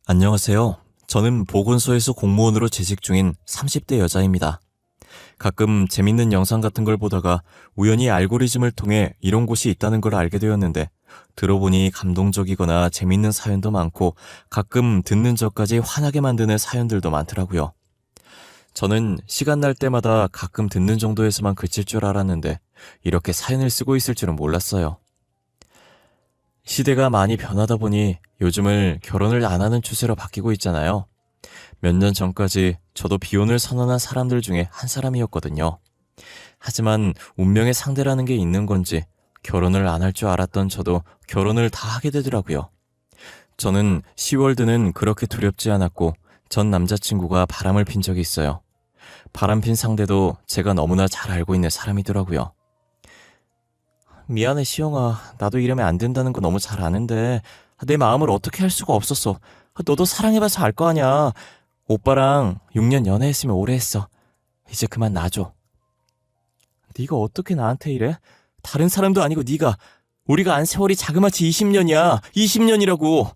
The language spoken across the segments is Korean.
안녕하세요. 저는 보건소에서 공무원으로 재직 중인 30대 여자입니다. 가끔 재밌는 영상 같은 걸 보다가 우연히 알고리즘을 통해 이런 곳이 있다는 걸 알게 되었는데 들어보니 감동적이거나 재밌는 사연도 많고 가끔 듣는 저까지 화나게 만드는 사연들도 많더라고요. 저는 시간 날 때마다 가끔 듣는 정도에서만 그칠 줄 알았는데 이렇게 사연을 쓰고 있을 줄은 몰랐어요. 시대가 많이 변하다 보니 요즘을 결혼을 안 하는 추세로 바뀌고 있잖아요. 몇 년 전까지 저도 비혼을 선언한 사람들 중에 한 사람이었거든요. 하지만 운명의 상대라는 게 있는 건지 결혼을 안 할 줄 알았던 저도 결혼을 다 하게 되더라고요. 저는 10월드는 그렇게 두렵지 않았고 전 남자친구가 바람을 핀 적이 있어요. 바람핀 상대도 제가 너무나 잘 알고 있는 사람이더라고요. 미안해 시영아, 나도 이러면 안 된다는 거 너무 잘 아는데 내 마음을 어떻게 할 수가 없었어. 너도 사랑해봐서 알 거 아냐. 오빠랑 6년 연애했으면 오래 했어. 이제 그만 놔줘. 네가 어떻게 나한테 이래? 다른 사람도 아니고 네가. 우리가 안 세월이 자그마치 20년이야. 20년이라고.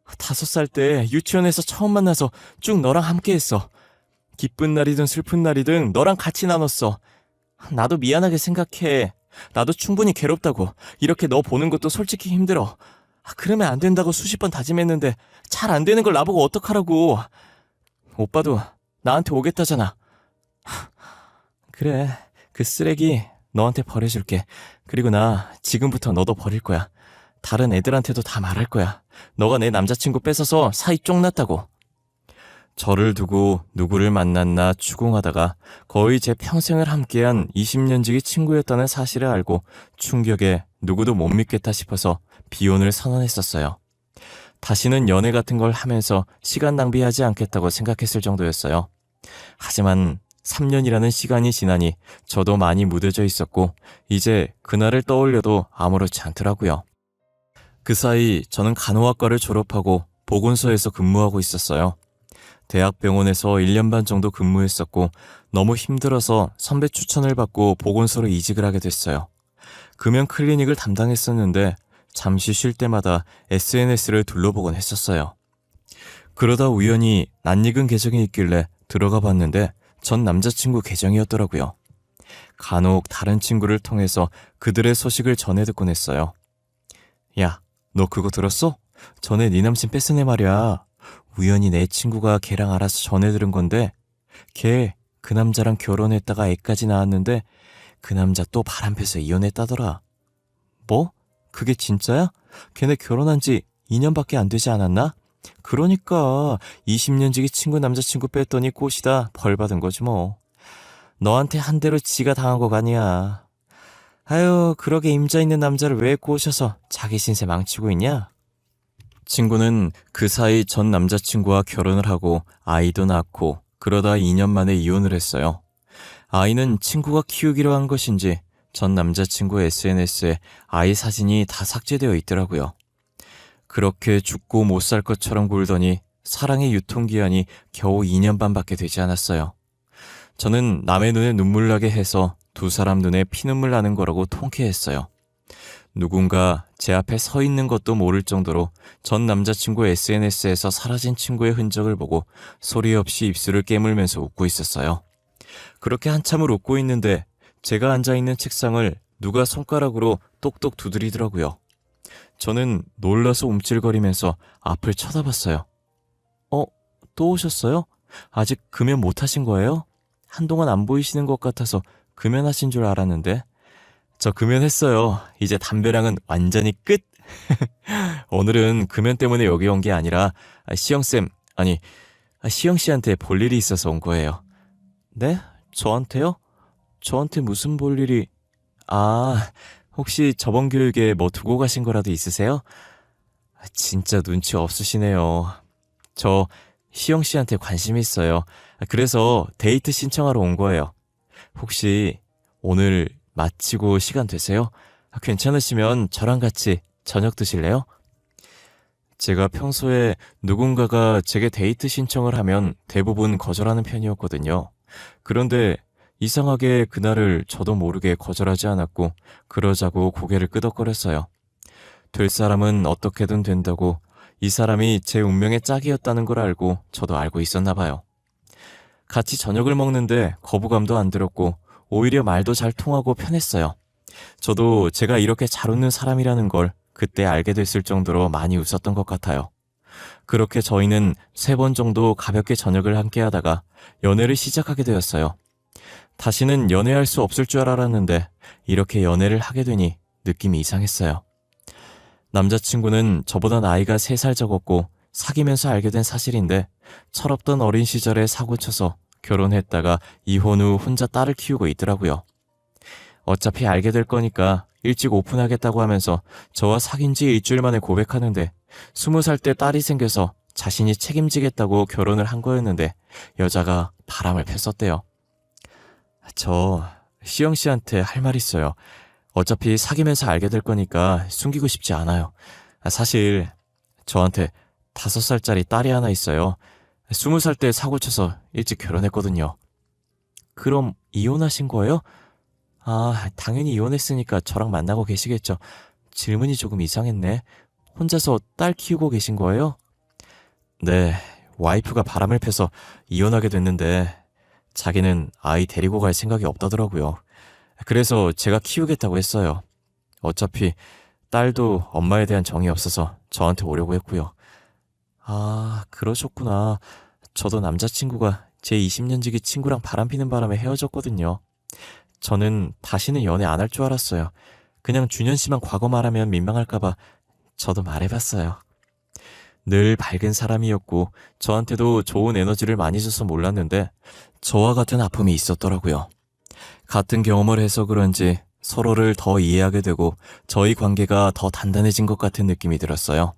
5살 때 유치원에서 처음 만나서 쭉 너랑 함께 했어. 기쁜 날이든 슬픈 날이든 너랑 같이 나눴어. 나도 미안하게 생각해. 나도 충분히 괴롭다고. 이렇게 너 보는 것도 솔직히 힘들어. 그러면 안 된다고 수십 번 다짐했는데 잘 안 되는 걸 나보고 어떡하라고. 오빠도 나한테 오겠다잖아. 그래, 그 쓰레기 너한테 버려줄게. 그리고 나 지금부터 너도 버릴 거야. 다른 애들한테도 다 말할 거야. 너가 내 남자친구 뺏어서 사이 쫑났다고. 저를 두고 누구를 만났나 추궁하다가 거의 제 평생을 함께한 20년지기 친구였다는 사실을 알고 충격에 누구도 못 믿겠다 싶어서 비혼을 선언했었어요. 다시는 연애 같은 걸 하면서 시간 낭비하지 않겠다고 생각했을 정도였어요. 하지만 3년이라는 시간이 지나니 저도 많이 무뎌져 있었고 이제 그날을 떠올려도 아무렇지 않더라고요. 그 사이 저는 간호학과를 졸업하고 보건소에서 근무하고 있었어요. 대학병원에서 1년 반 정도 근무했었고 너무 힘들어서 선배 추천을 받고 보건소로 이직을 하게 됐어요. 금연 클리닉을 담당했었는데 잠시 쉴 때마다 SNS를 둘러보곤 했었어요. 그러다 우연히 낯익은 계정이 있길래 들어가 봤는데 전 남자친구 계정이었더라고요. 간혹 다른 친구를 통해서 그들의 소식을 전해 듣곤 했어요. 야, 너 그거 들었어? 전에 네 남친 뺐으네 말이야. 우연히 내 친구가 걔랑 알아서 전해 들은 건데 걔 그 남자랑 결혼했다가 애까지 낳았는데 그 남자 또 바람펴서 이혼했다더라. 뭐? 그게 진짜야? 걔네 결혼한 지 2년밖에 안 되지 않았나? 그러니까 20년지기 친구 남자친구 뺐더니 꽃이다 벌 받은 거지 뭐. 너한테 한 대로 지가 당한 거가 아니야. 아유, 그러게 임자 있는 남자를 왜 꼬셔서 자기 신세 망치고 있냐? 친구는 그 사이 전 남자친구와 결혼을 하고 아이도 낳고 그러다 2년 만에 이혼을 했어요. 아이는 친구가 키우기로 한 것인지 전 남자친구 SNS에 아이 사진이 다 삭제되어 있더라고요. 그렇게 죽고 못 살 것처럼 굴더니 사랑의 유통기한이 겨우 2년 반밖에 되지 않았어요. 저는 남의 눈에 눈물 나게 해서 두 사람 눈에 피눈물 나는 거라고 통쾌했어요. 누군가 제 앞에 서 있는 것도 모를 정도로 전 남자친구 SNS에서 사라진 친구의 흔적을 보고 소리 없이 입술을 깨물면서 웃고 있었어요. 그렇게 한참을 웃고 있는데 제가 앉아있는 책상을 누가 손가락으로 똑똑 두드리더라고요. 저는 놀라서 움찔거리면서 앞을 쳐다봤어요. 또 오셨어요? 아직 금연 못 하신 거예요? 한동안 안 보이시는 것 같아서 금연하신 줄 알았는데. 저 금연했어요. 이제 담배량은 완전히 끝! 오늘은 금연 때문에 여기 온 게 아니라 시영쌤, 아니 시영씨한테 볼 일이 있어서 온 거예요. 네? 저한테요? 저한테 무슨 볼 일이... 혹시 저번 교육에 뭐 두고 가신 거라도 있으세요? 진짜 눈치 없으시네요. 저 시영씨한테 관심 있어요. 그래서 데이트 신청하러 온 거예요. 혹시 오늘 마치고 시간 되세요? 괜찮으시면 저랑 같이 저녁 드실래요? 제가 평소에 누군가가 제게 데이트 신청을 하면 대부분 거절하는 편이었거든요. 그런데 이상하게 그날을 저도 모르게 거절하지 않았고 그러자고 고개를 끄덕거렸어요. 될 사람은 어떻게든 된다고 이 사람이 제 운명의 짝이었다는 걸 알고 저도 알고 있었나 봐요. 같이 저녁을 먹는데 거부감도 안 들었고 오히려 말도 잘 통하고 편했어요. 저도 제가 이렇게 잘 웃는 사람이라는 걸 그때 알게 됐을 정도로 많이 웃었던 것 같아요. 그렇게 저희는 3번 정도 가볍게 저녁을 함께 하다가 연애를 시작하게 되었어요. 다시는 연애할 수 없을 줄 알았는데 이렇게 연애를 하게 되니 느낌이 이상했어요. 남자친구는 저보다 나이가 3살 적었고 사귀면서 알게 된 사실인데 철없던 어린 시절에 사고쳐서 결혼했다가 이혼 후 혼자 딸을 키우고 있더라고요. 어차피 알게 될 거니까 일찍 오픈하겠다고 하면서 저와 사귄 지 일주일 만에 고백하는데 20살 때 딸이 생겨서 자신이 책임지겠다고 결혼을 한 거였는데 여자가 바람을 폈었대요. 저 시영 씨한테 할 말 있어요. 어차피 사귀면서 알게 될 거니까 숨기고 싶지 않아요. 사실 저한테 5살짜리 딸이 하나 있어요. 20살 때 사고 쳐서 일찍 결혼했거든요. 그럼 이혼하신 거예요? 당연히 이혼했으니까 저랑 만나고 계시겠죠. 질문이 조금 이상했네. 혼자서 딸 키우고 계신 거예요? 네, 와이프가 바람을 펴서 이혼하게 됐는데 자기는 아이 데리고 갈 생각이 없다더라고요. 그래서 제가 키우겠다고 했어요. 어차피 딸도 엄마에 대한 정이 없어서 저한테 오려고 했고요. 그러셨구나. 저도 남자친구가 제 20년지기 친구랑 바람피는 바람에 헤어졌거든요. 저는 다시는 연애 안 할 줄 알았어요. 그냥 준현 씨만 과거 말하면 민망할까봐 저도 말해봤어요. 늘 밝은 사람이었고 저한테도 좋은 에너지를 많이 줘서 몰랐는데 저와 같은 아픔이 있었더라고요. 같은 경험을 해서 그런지 서로를 더 이해하게 되고 저희 관계가 더 단단해진 것 같은 느낌이 들었어요.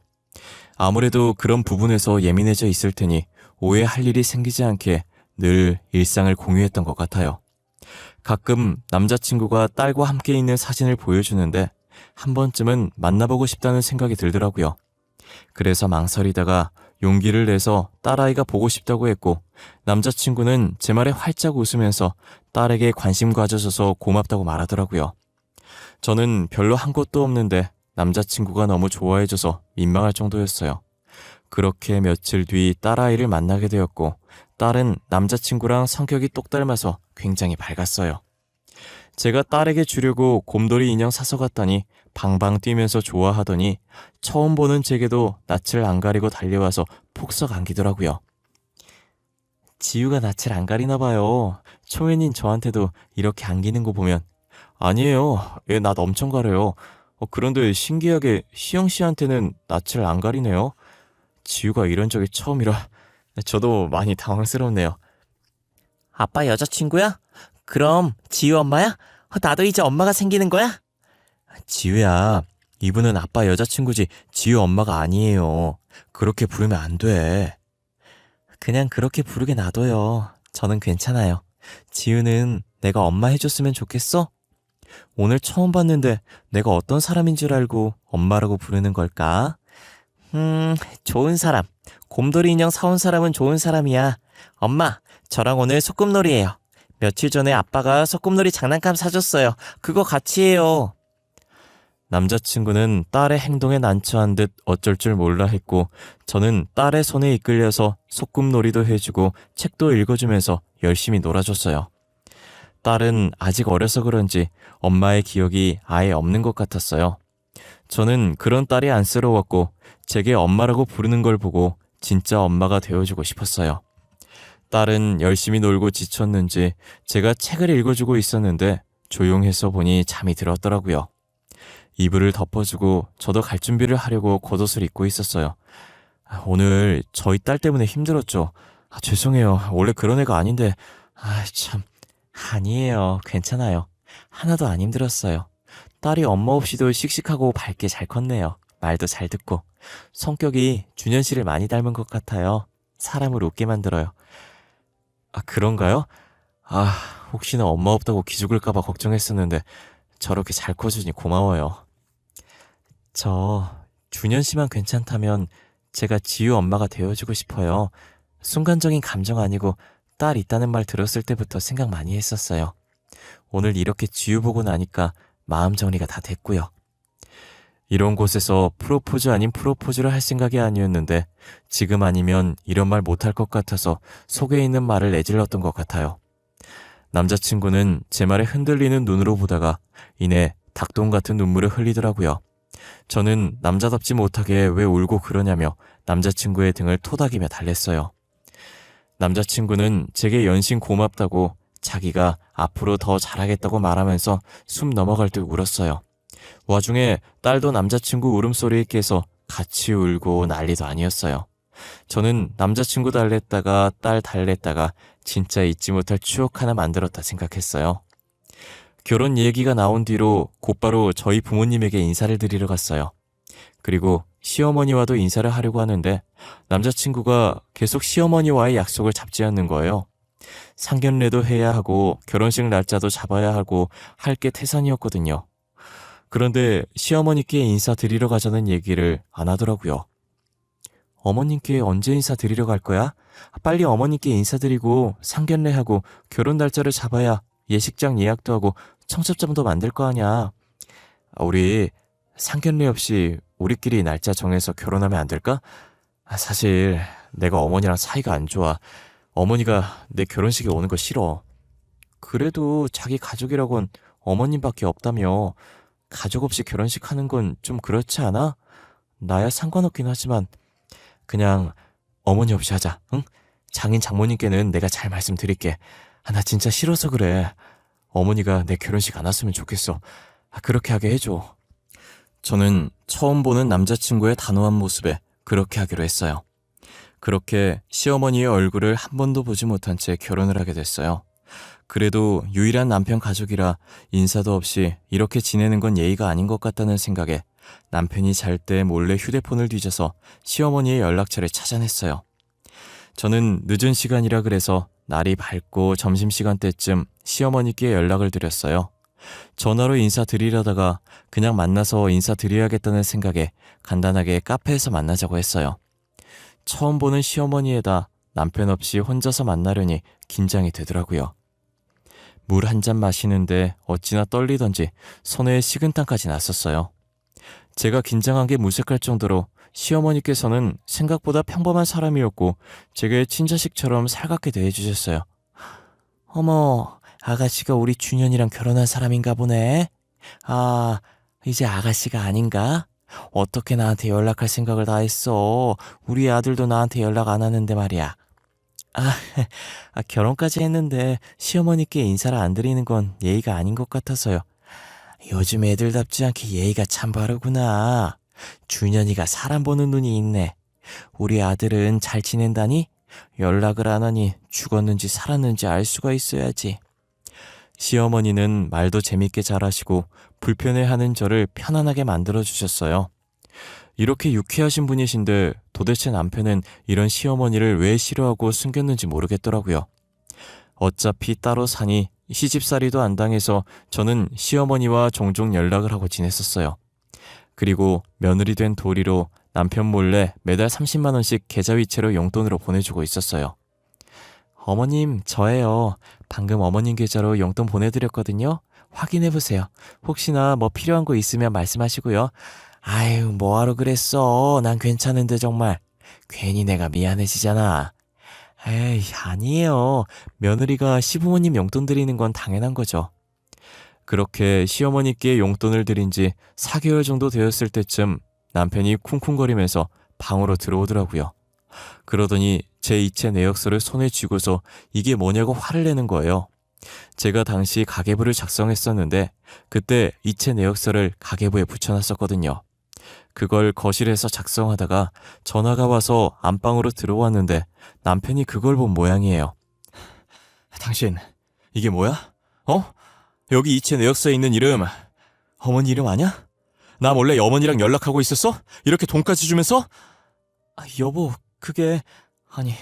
아무래도 그런 부분에서 예민해져 있을 테니 오해할 일이 생기지 않게 늘 일상을 공유했던 것 같아요. 가끔 남자친구가 딸과 함께 있는 사진을 보여주는데 한 번쯤은 만나보고 싶다는 생각이 들더라고요. 그래서 망설이다가 용기를 내서 딸아이가 보고 싶다고 했고 남자친구는 제 말에 활짝 웃으면서 딸에게 관심 가져줘서 고맙다고 말하더라고요. 저는 별로 한 것도 없는데 남자친구가 너무 좋아해줘서 민망할 정도였어요. 그렇게 며칠 뒤 딸아이를 만나게 되었고 딸은 남자친구랑 성격이 똑 닮아서 굉장히 밝았어요. 제가 딸에게 주려고 곰돌이 인형 사서 갔더니 방방 뛰면서 좋아하더니 처음 보는 제게도 낯을 안 가리고 달려와서 폭삭 안기더라고요. 지유가 낯을 안 가리나 봐요. 초면인 저한테도 이렇게 안기는 거 보면 아니에요. 얘 낯 엄청 가려요. 그런데 신기하게 시영 씨한테는 낯을 안 가리네요. 지유가 이런 적이 처음이라 저도 많이 당황스럽네요. 아빠 여자친구야? 그럼 지유 엄마야? 나도 이제 엄마가 생기는 거야? 지유야, 이분은 아빠 여자친구지 지유 엄마가 아니에요. 그렇게 부르면 안 돼. 그냥 그렇게 부르게 놔둬요. 저는 괜찮아요. 지유는 내가 엄마 해줬으면 좋겠어? 오늘 처음 봤는데 내가 어떤 사람인 줄 알고 엄마라고 부르는 걸까? 좋은 사람. 곰돌이 인형 사온 사람은 좋은 사람이야. 엄마, 저랑 오늘 소꿉놀이에요. 며칠 전에 아빠가 소꿉놀이 장난감 사줬어요. 그거 같이 해요. 남자친구는 딸의 행동에 난처한 듯 어쩔 줄 몰라 했고 저는 딸의 손에 이끌려서 소꿉놀이도 해주고 책도 읽어주면서 열심히 놀아줬어요. 딸은 아직 어려서 그런지 엄마의 기억이 아예 없는 것 같았어요. 저는 그런 딸이 안쓰러웠고 제게 엄마라고 부르는 걸 보고 진짜 엄마가 되어주고 싶었어요. 딸은 열심히 놀고 지쳤는지 제가 책을 읽어주고 있었는데 조용해서 보니 잠이 들었더라고요. 이불을 덮어주고 저도 갈 준비를 하려고 겉옷을 입고 있었어요. 오늘 저희 딸 때문에 힘들었죠. 죄송해요. 원래 그런 애가 아닌데. 참. 아니에요. 괜찮아요. 하나도 안 힘들었어요. 딸이 엄마 없이도 씩씩하고 밝게 잘 컸네요. 말도 잘 듣고. 성격이 준현 씨를 많이 닮은 것 같아요. 사람을 웃게 만들어요. 그런가요? 혹시나 엄마 없다고 기죽을까봐 걱정했었는데 저렇게 잘 커주니 고마워요. 저 준현 씨만 괜찮다면 제가 지유 엄마가 되어주고 싶어요. 순간적인 감정 아니고 딸 있다는 말 들었을 때부터 생각 많이 했었어요. 오늘 이렇게 지유 보고 나니까 마음 정리가 다 됐고요. 이런 곳에서 프로포즈 아닌 프로포즈를 할 생각이 아니었는데 지금 아니면 이런 말 못할 것 같아서 속에 있는 말을 내질렀던 것 같아요. 남자친구는 제 말에 흔들리는 눈으로 보다가 이내 닭똥 같은 눈물을 흘리더라고요. 저는 남자답지 못하게 왜 울고 그러냐며 남자친구의 등을 토닥이며 달랬어요. 남자친구는 제게 연신 고맙다고 자기가 앞으로 더 잘하겠다고 말하면서 숨 넘어갈 듯 울었어요. 와중에 딸도 남자친구 울음소리에 깨서 같이 울고 난리도 아니었어요. 저는 남자친구 달랬다가 딸 달랬다가 진짜 잊지 못할 추억 하나 만들었다 생각했어요. 결혼 얘기가 나온 뒤로 곧바로 저희 부모님에게 인사를 드리러 갔어요. 그리고 시어머니와도 인사를 하려고 하는데 남자친구가 계속 시어머니와의 약속을 잡지 않는 거예요. 상견례도 해야 하고 결혼식 날짜도 잡아야 하고 할 게 태산이었거든요. 그런데 시어머니께 인사드리러 가자는 얘기를 안 하더라고요. 어머님께 언제 인사드리러 갈 거야? 빨리 어머님께 인사드리고 상견례하고 결혼 날짜를 잡아야 예식장 예약도 하고 청첩장도 만들 거 아냐. 우리 상견례 없이 우리끼리 날짜 정해서 결혼하면 안 될까? 사실 내가 어머니랑 사이가 안 좋아. 어머니가 내 결혼식에 오는 거 싫어. 그래도 자기 가족이라곤 어머님밖에 없다며. 가족 없이 결혼식 하는 건 좀 그렇지 않아? 나야 상관없긴 하지만 그냥 어머니 없이 하자, 응? 장인 장모님께는 내가 잘 말씀드릴게. 나 진짜 싫어서 그래. 어머니가 내 결혼식 안 왔으면 좋겠어. 그렇게 하게 해줘. 저는 처음 보는 남자친구의 단호한 모습에 그렇게 하기로 했어요. 그렇게 시어머니의 얼굴을 한 번도 보지 못한 채 결혼을 하게 됐어요. 그래도 유일한 남편 가족이라 인사도 없이 이렇게 지내는 건 예의가 아닌 것 같다는 생각에 남편이 잘 때 몰래 휴대폰을 뒤져서 시어머니의 연락처를 찾아냈어요. 저는 늦은 시간이라 그래서 날이 밝고 점심시간 때쯤 시어머니께 연락을 드렸어요. 전화로 인사드리려다가 그냥 만나서 인사드려야겠다는 생각에 간단하게 카페에서 만나자고 했어요. 처음 보는 시어머니에다 남편 없이 혼자서 만나려니 긴장이 되더라고요. 물 한 잔 마시는데 어찌나 떨리던지 손에 식은땀까지 났었어요. 제가 긴장한 게 무색할 정도로 시어머니께서는 생각보다 평범한 사람이었고 제게 친자식처럼 살갑게 대해주셨어요. 어머, 아가씨가 우리 준현이랑 결혼한 사람인가 보네. 아, 이제 아가씨가 아닌가? 어떻게 나한테 연락할 생각을 다 했어. 우리 아들도 나한테 연락 안 하는데 말이야. 아, 결혼까지 했는데 시어머니께 인사를 안 드리는 건 예의가 아닌 것 같아서요. 요즘 애들답지 않게 예의가 참 바르구나. 준현이가 사람 보는 눈이 있네. 우리 아들은 잘 지낸다니? 연락을 안 하니 죽었는지 살았는지 알 수가 있어야지. 시어머니는 말도 재밌게 잘하시고 불편해하는 저를 편안하게 만들어주셨어요. 이렇게 유쾌하신 분이신데 도대체 남편은 이런 시어머니를 왜 싫어하고 숨겼는지 모르겠더라고요. 어차피 따로 사니 시집살이도 안 당해서 저는 시어머니와 종종 연락을 하고 지냈었어요. 그리고 며느리 된 도리로 남편 몰래 매달 30만 원씩 계좌이체로 용돈으로 보내주고 있었어요. 어머님, 저예요. 방금 어머님 계좌로 용돈 보내드렸거든요. 확인해보세요. 혹시나 뭐 필요한 거 있으면 말씀하시고요. 아유, 뭐하러 그랬어. 난 괜찮은데 정말. 괜히 내가 미안해지잖아. 에이, 아니에요. 며느리가 시부모님 용돈 드리는 건 당연한 거죠. 그렇게 시어머니께 용돈을 드린 지 4개월 정도 되었을 때쯤 남편이 쿵쿵거리면서 방으로 들어오더라고요. 그러더니 제 이체 내역서를 손에 쥐고서 이게 뭐냐고 화를 내는 거예요. 제가 당시 가계부를 작성했었는데 그때 이체 내역서를 가계부에 붙여놨었거든요. 그걸 거실에서 작성하다가 전화가 와서 안방으로 들어왔는데 남편이 그걸 본 모양이에요. 당신, 이게 뭐야? 어? 여기 이체 내역서에 있는 이름 어머니 이름 아냐? 나 몰래 어머니랑 연락하고 있었어? 이렇게 돈까지 주면서? 여보, 그게... 아니,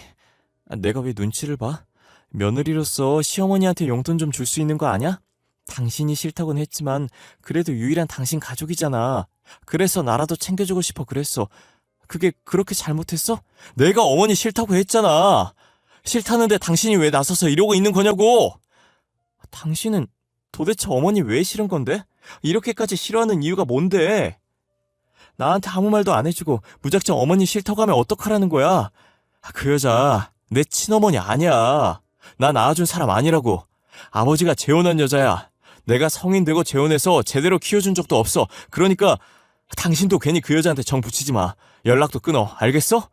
내가 왜 눈치를 봐? 며느리로서 시어머니한테 용돈 좀 줄 수 있는 거 아냐? 당신이 싫다곤 했지만 그래도 유일한 당신 가족이잖아. 그래서 나라도 챙겨주고 싶어 그랬어. 그게 그렇게 잘못했어? 내가 어머니 싫다고 했잖아. 싫다는데 당신이 왜 나서서 이러고 있는 거냐고. 당신은 도대체 어머니 왜 싫은 건데? 이렇게까지 싫어하는 이유가 뭔데? 나한테 아무 말도 안 해주고 무작정 어머니 싫다고 하면 어떡하라는 거야? 그 여자 내 친어머니 아니야. 나 낳아준 사람 아니라고. 아버지가 재혼한 여자야. 내가 성인 되고 재혼해서 제대로 키워준 적도 없어. 그러니까 당신도 괜히 그 여자한테 정 붙이지 마. 연락도 끊어. 알겠어?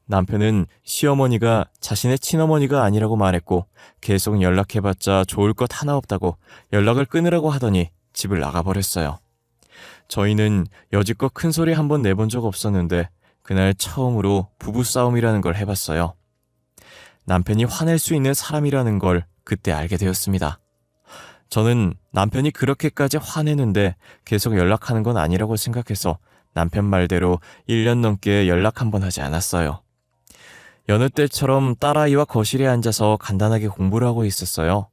남편은 시어머니가 자신의 친어머니가 아니라고 말했고 계속 연락해봤자 좋을 것 하나 없다고 연락을 끊으라고 하더니 집을 나가버렸어요. 저희는 여지껏 큰 소리 한 번 내본 적 없었는데 그날 처음으로 부부싸움이라는 걸 해봤어요. 남편이 화낼 수 있는 사람이라는 걸 그때 알게 되었습니다. 저는 남편이 그렇게까지 화내는데 계속 연락하는 건 아니라고 생각해서 남편 말대로 1년 넘게 연락 한 번 하지 않았어요. 여느 때처럼 딸아이와 거실에 앉아서 간단하게 공부를 하고 있었어요.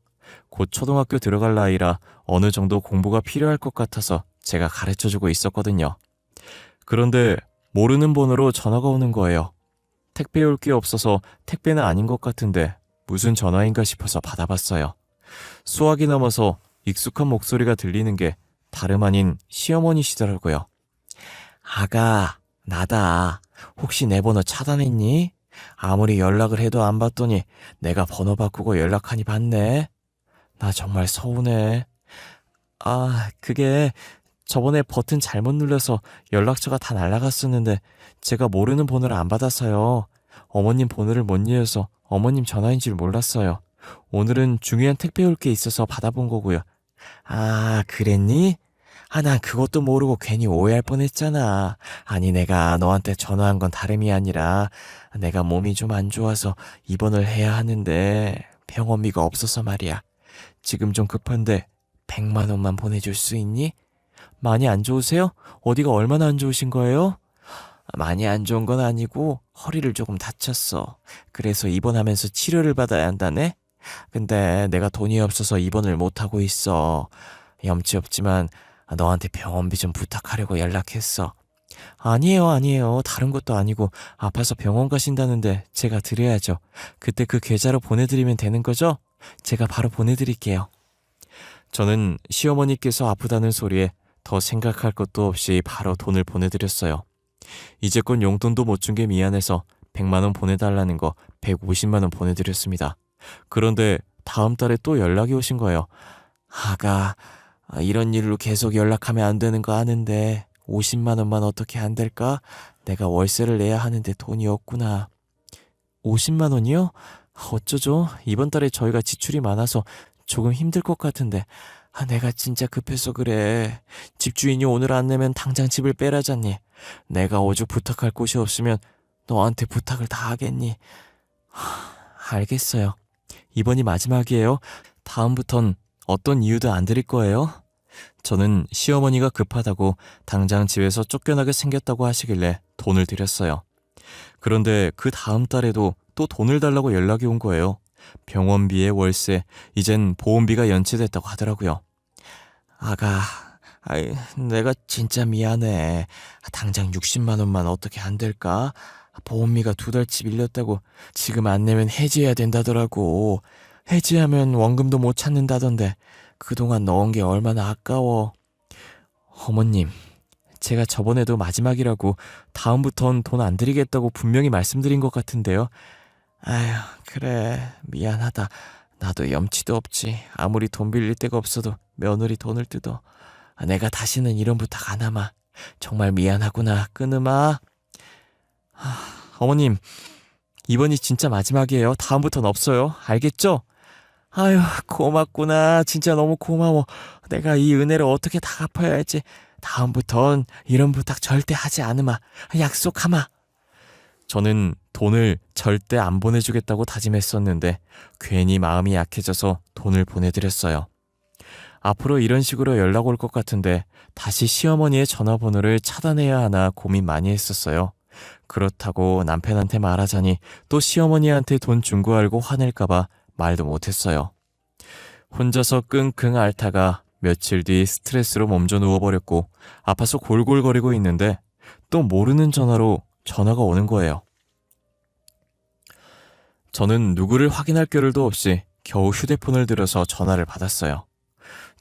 곧 초등학교 들어갈 나이라 어느 정도 공부가 필요할 것 같아서 제가 가르쳐주고 있었거든요. 그런데 모르는 번호로 전화가 오는 거예요. 택배 올 게 없어서 택배는 아닌 것 같은데 무슨 전화인가 싶어서 받아봤어요. 수화기 넘어서 익숙한 목소리가 들리는 게 다름 아닌 시어머니시더라고요. 아가, 나다. 혹시 내 번호 차단했니? 아무리 연락을 해도 안 받더니 내가 번호 바꾸고 연락하니 받네. 나 정말 서운해. 그게 저번에 버튼 잘못 눌러서 연락처가 다 날아갔었는데 제가 모르는 번호를 안 받아서요. 어머님 번호를 못 이어서 어머님 전화인 줄 몰랐어요. 오늘은 중요한 택배 올 게 있어서 받아본 거고요. 그랬니? 난 그것도 모르고 괜히 오해할 뻔했잖아. 아니, 내가 너한테 전화한 건 다름이 아니라 내가 몸이 좀 안 좋아서 입원을 해야 하는데 병원비가 없어서 말이야. 지금 좀 급한데 100만 원만 보내줄 수 있니? 많이 안 좋으세요? 어디가 얼마나 안 좋으신 거예요? 많이 안 좋은 건 아니고 허리를 조금 다쳤어. 그래서 입원하면서 치료를 받아야 한다네? 근데 내가 돈이 없어서 입원을 못하고 있어. 염치 없지만 너한테 병원비 좀 부탁하려고 연락했어. 아니에요. 다른 것도 아니고 아파서 병원 가신다는데 제가 드려야죠. 그때 그 계좌로 보내드리면 되는 거죠? 제가 바로 보내드릴게요. 저는 시어머니께서 아프다는 소리에 더 생각할 것도 없이 바로 돈을 보내드렸어요. 이제껏 용돈도 못 준 게 미안해서 100만 원 보내달라는 거 150만 원 보내드렸습니다. 그런데 다음 달에 또 연락이 오신 거예요. 아가, 이런 일로 계속 연락하면 안 되는 거 아는데 50만 원만 어떻게 안 될까? 내가 월세를 내야 하는데 돈이 없구나. 50만 원이요? 어쩌죠? 이번 달에 저희가 지출이 많아서 조금 힘들 것 같은데 내가 진짜 급해서 그래. 집주인이 오늘 안 내면 당장 집을 빼라잖니. 내가 오죽 부탁할 곳이 없으면 너한테 부탁을 다 하겠니? 알겠어요. 이번이 마지막이에요. 다음부턴 어떤 이유도 안 드릴 거예요. 저는 시어머니가 급하다고 당장 집에서 쫓겨나게 생겼다고 하시길래 돈을 드렸어요. 그런데 그 다음 달에도 또 돈을 달라고 연락이 온 거예요. 병원비에 월세, 이젠 보험비가 연체됐다고 하더라고요. 아가, 내가 진짜 미안해. 당장 60만 원만 어떻게 안 될까? 보험비가 2달치 밀렸다고 지금 안 내면 해지해야 된다더라고. 해지하면 원금도 못 찾는다던데 그동안 넣은 게 얼마나 아까워. 어머님, 제가 저번에도 마지막이라고 다음부턴 돈 안 드리겠다고 분명히 말씀드린 것 같은데요. 그래, 미안하다. 나도 염치도 없지. 아무리 돈 빌릴 데가 없어도 며느리 돈을 뜯어. 내가 다시는 이런 부탁 안 하마. 정말 미안하구나. 끊으마. 어머님, 이번이 진짜 마지막이에요. 다음부턴 없어요. 알겠죠? 고맙구나. 진짜 너무 고마워. 내가 이 은혜를 어떻게 다 갚아야 할지. 다음부턴 이런 부탁 절대 하지 않으마. 약속하마. 저는 돈을 절대 안 보내주겠다고 다짐했었는데 괜히 마음이 약해져서 돈을 보내드렸어요. 앞으로 이런 식으로 연락 올 것 같은데 다시 시어머니의 전화번호를 차단해야 하나 고민 많이 했었어요. 그렇다고 남편한테 말하자니 또 시어머니한테 돈 준 거 알고 화낼까봐 말도 못했어요. 혼자서 끙끙 앓다가 며칠 뒤 스트레스로 몸져 누워버렸고 아파서 골골거리고 있는데 또 모르는 전화로 전화가 오는 거예요. 저는 누구를 확인할 겨를도 없이 겨우 휴대폰을 들어서 전화를 받았어요.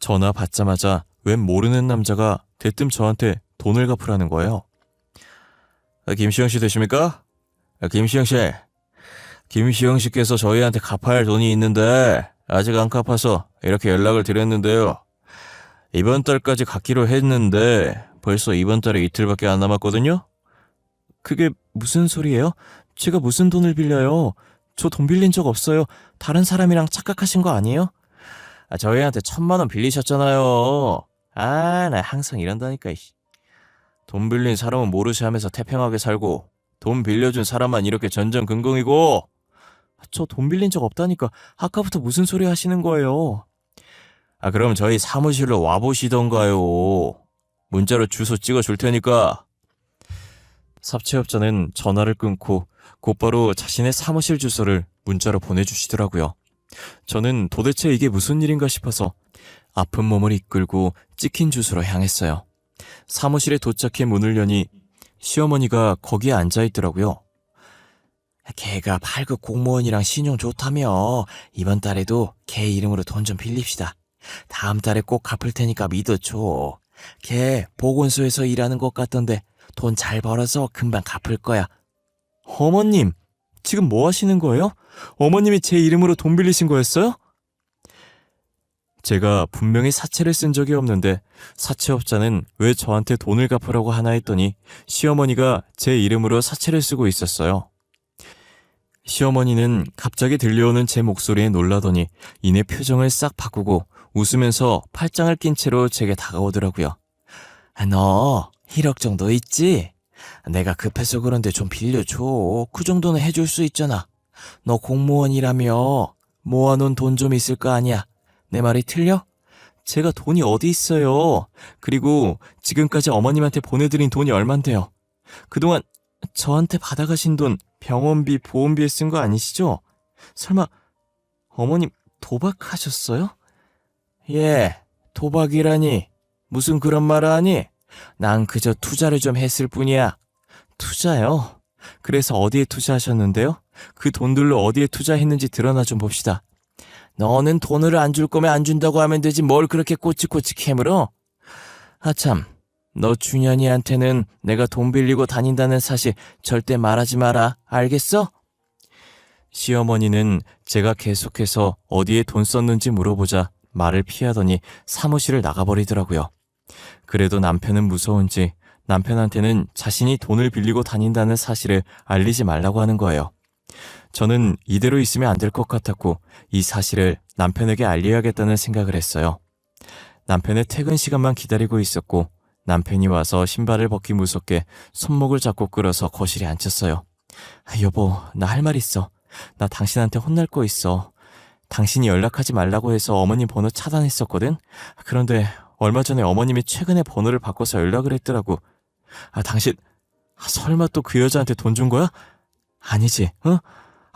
전화 받자마자 웬 모르는 남자가 대뜸 저한테 돈을 갚으라는 거예요. 김시영 씨 되십니까? 김시영 씨. 김시영 씨께서 저희한테 갚아야 할 돈이 있는데 아직 안 갚아서 이렇게 연락을 드렸는데요. 이번 달까지 갚기로 했는데 벌써 이번 달에 이틀밖에 안 남았거든요? 그게 무슨 소리예요? 제가 무슨 돈을 빌려요? 저 돈 빌린 적 없어요. 다른 사람이랑 착각하신 거 아니에요? 저희한테 1,000만 원 빌리셨잖아요. 나 항상 이런다니까. 돈 빌린 사람은 모르시 하면서 태평하게 살고 돈 빌려준 사람만 이렇게 전전긍긍이고. 저 돈 빌린 적 없다니까. 아까부터 무슨 소리 하시는 거예요? 그럼 저희 사무실로 와보시던가요. 문자로 주소 찍어줄 테니까. 삽채업자는 전화를 끊고 곧바로 자신의 사무실 주소를 문자로 보내주시더라고요. 저는 도대체 이게 무슨 일인가 싶어서 아픈 몸을 이끌고 찍힌 주소로 향했어요. 사무실에 도착해 문을 여니 시어머니가 거기에 앉아있더라고요. 걔가 8급 공무원이랑 신용 좋다며. 이번 달에도 걔 이름으로 돈 좀 빌립시다. 다음 달에 꼭 갚을 테니까 믿어줘. 걔 보건소에서 일하는 것 같던데 돈 잘 벌어서 금방 갚을 거야. 어머님, 지금 뭐 하시는 거예요? 어머님이 제 이름으로 돈 빌리신 거였어요? 제가 분명히 사채를 쓴 적이 없는데 사채업자는 왜 저한테 돈을 갚으라고 하나 했더니 시어머니가 제 이름으로 사채를 쓰고 있었어요. 시어머니는 갑자기 들려오는 제 목소리에 놀라더니 이내 표정을 싹 바꾸고 웃으면서 팔짱을 낀 채로 제게 다가오더라고요. 너 1억 정도 있지? 내가 급해서 그런데 좀 빌려줘. 그 정도는 해줄 수 있잖아. 너 공무원이라며 모아놓은 돈 좀 있을 거 아니야. 내 말이 틀려? 제가 돈이 어디 있어요. 그리고 지금까지 어머님한테 보내드린 돈이 얼만데요. 그동안 저한테 받아가신 돈 병원비, 보험비에 쓴 거 아니시죠? 설마 어머님 도박하셨어요? 예, 도박이라니. 무슨 그런 말을 하니? 난 그저 투자를 좀 했을 뿐이야. 투자요? 그래서 어디에 투자하셨는데요? 그 돈들로 어디에 투자했는지 드러나 좀 봅시다. 너는 돈을 안 줄 거면 안 준다고 하면 되지 뭘 그렇게 꼬치꼬치 캐물어? 참, 너 준현이한테는 내가 돈 빌리고 다닌다는 사실 절대 말하지 마라. 알겠어? 시어머니는 제가 계속해서 어디에 돈 썼는지 물어보자 말을 피하더니 사무실을 나가버리더라고요. 그래도 남편은 무서운지 남편한테는 자신이 돈을 빌리고 다닌다는 사실을 알리지 말라고 하는 거예요. 저는 이대로 있으면 안 될 것 같았고 이 사실을 남편에게 알려야겠다는 생각을 했어요. 남편의 퇴근 시간만 기다리고 있었고 남편이 와서 신발을 벗기 무섭게 손목을 잡고 끌어서 거실에 앉혔어요. 여보, 나 할 말 있어. 나 당신한테 혼날 거 있어. 당신이 연락하지 말라고 해서 어머님 번호 차단했었거든? 그런데 얼마 전에 어머님이 최근에 번호를 바꿔서 연락을 했더라고. 당신 설마 또 그 여자한테 돈 준 거야? 아니지, 어?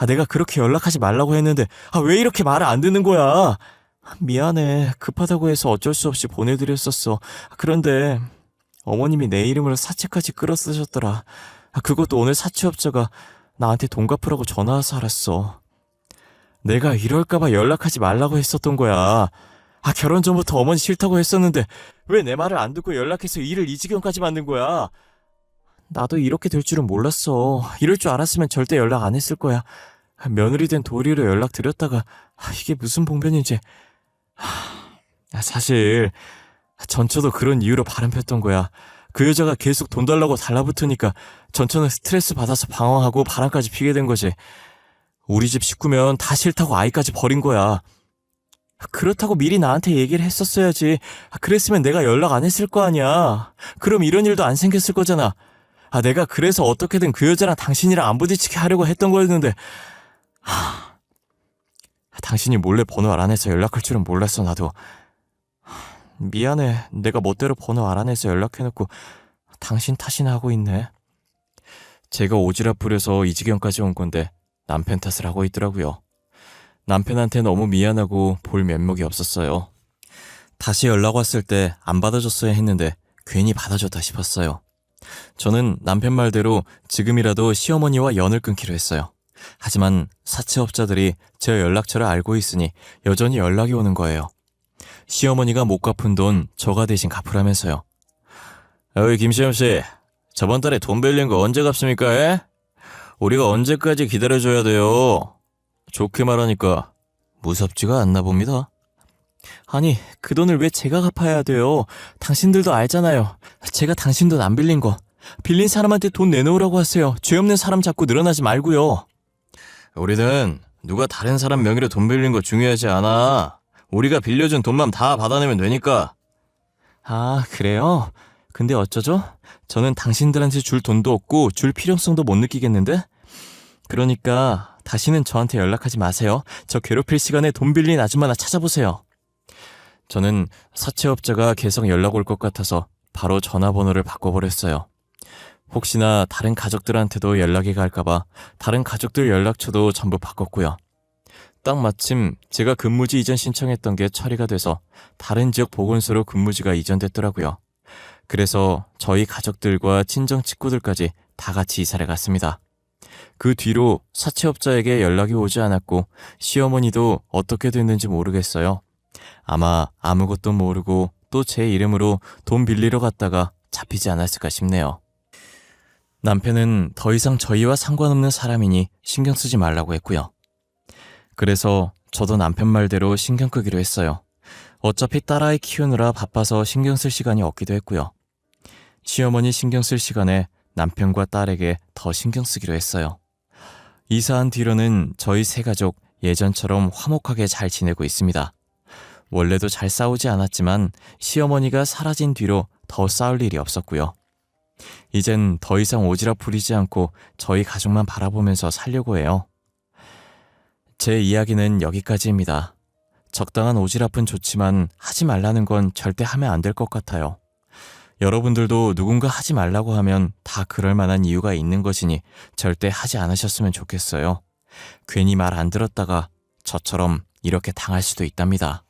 내가 그렇게 연락하지 말라고 했는데 왜 이렇게 말을 안 듣는 거야? 미안해. 급하다고 해서 어쩔 수 없이 보내드렸었어. 그런데 어머님이 내 이름으로 사채까지 끌어쓰셨더라. 그것도 오늘 사채업자가 나한테 돈 갚으라고 전화와서 알았어. 내가 이럴까봐 연락하지 말라고 했었던 거야. 결혼 전부터 어머니 싫다고 했었는데 왜 내 말을 안 듣고 연락해서 일을 이 지경까지 만든 거야? 나도 이렇게 될 줄은 몰랐어. 이럴 줄 알았으면 절대 연락 안 했을 거야. 며느리 된 도리로 연락드렸다가 이게 무슨 봉변인지. 사실 전처도 그런 이유로 바람 폈던 거야. 그 여자가 계속 돈 달라고 달라붙으니까 전처는 스트레스 받아서 방황하고 바람까지 피게 된 거지. 우리 집 식구면 다 싫다고 아이까지 버린 거야. 그렇다고 미리 나한테 얘기를 했었어야지. 그랬으면 내가 연락 안 했을 거 아니야. 그럼 이런 일도 안 생겼을 거잖아. 내가 그래서 어떻게든 그 여자랑 당신이랑 안 부딪히게 하려고 했던 거였는데 당신이 몰래 번호 알아내서 연락할 줄은 몰랐어. 나도 미안해. 내가 멋대로 번호 알아내서 연락해놓고 당신 탓이나 하고 있네. 제가 오지랖 부려서 이 지경까지 온 건데 남편 탓을 하고 있더라고요. 남편한테 너무 미안하고 볼 면목이 없었어요. 다시 연락 왔을 때 안 받아줬어야 했는데 괜히 받아줬다 싶었어요. 저는 남편 말대로 지금이라도 시어머니와 연을 끊기로 했어요. 하지만 사채업자들이 제 연락처를 알고 있으니 여전히 연락이 오는 거예요. 시어머니가 못 갚은 돈 저가 대신 갚으라면서요. 여기 김시영 씨, 저번 달에 돈 빌린 거 언제 갚습니까? 에? 우리가 언제까지 기다려줘야 돼요? 좋게 말하니까 무섭지가 않나 봅니다. 아니, 그 돈을 왜 제가 갚아야 돼요? 당신들도 알잖아요. 제가 당신 돈 안 빌린 거. 빌린 사람한테 돈 내놓으라고 하세요. 죄 없는 사람 자꾸 늘어나지 말고요. 우리는 누가 다른 사람 명의로 돈 빌린 거 중요하지 않아. 우리가 빌려준 돈만 다 받아내면 되니까. 아, 그래요? 근데 어쩌죠? 저는 당신들한테 줄 돈도 없고 줄 필요성도 못 느끼겠는데? 그러니까 다시는 저한테 연락하지 마세요. 저 괴롭힐 시간에 돈 빌린 아줌마나 찾아보세요. 저는 사채업자가 계속 연락 올 것 같아서 바로 전화번호를 바꿔버렸어요. 혹시나 다른 가족들한테도 연락이 갈까봐 다른 가족들 연락처도 전부 바꿨고요. 딱 마침 제가 근무지 이전 신청했던 게 처리가 돼서 다른 지역 보건소로 근무지가 이전됐더라고요. 그래서 저희 가족들과 친정 친구들까지 다 같이 이사를 갔습니다. 그 뒤로 사채업자에게 연락이 오지 않았고 시어머니도 어떻게 됐는지 모르겠어요. 아마 아무것도 모르고 또 제 이름으로 돈 빌리러 갔다가 잡히지 않았을까 싶네요. 남편은 더 이상 저희와 상관없는 사람이니 신경 쓰지 말라고 했고요. 그래서 저도 남편 말대로 신경 끄기로 했어요. 어차피 딸아이 키우느라 바빠서 신경 쓸 시간이 없기도 했고요. 시어머니 신경 쓸 시간에 남편과 딸에게 더 신경 쓰기로 했어요. 이사한 뒤로는 저희 세 가족 예전처럼 화목하게 잘 지내고 있습니다. 원래도 잘 싸우지 않았지만 시어머니가 사라진 뒤로 더 싸울 일이 없었고요. 이젠 더 이상 오지랖 부리지 않고 저희 가족만 바라보면서 살려고 해요. 제 이야기는 여기까지입니다. 적당한 오지랖은 좋지만 하지 말라는 건 절대 하면 안 될 것 같아요. 여러분들도 누군가 하지 말라고 하면 다 그럴 만한 이유가 있는 것이니 절대 하지 않으셨으면 좋겠어요. 괜히 말 안 들었다가 저처럼 이렇게 당할 수도 있답니다.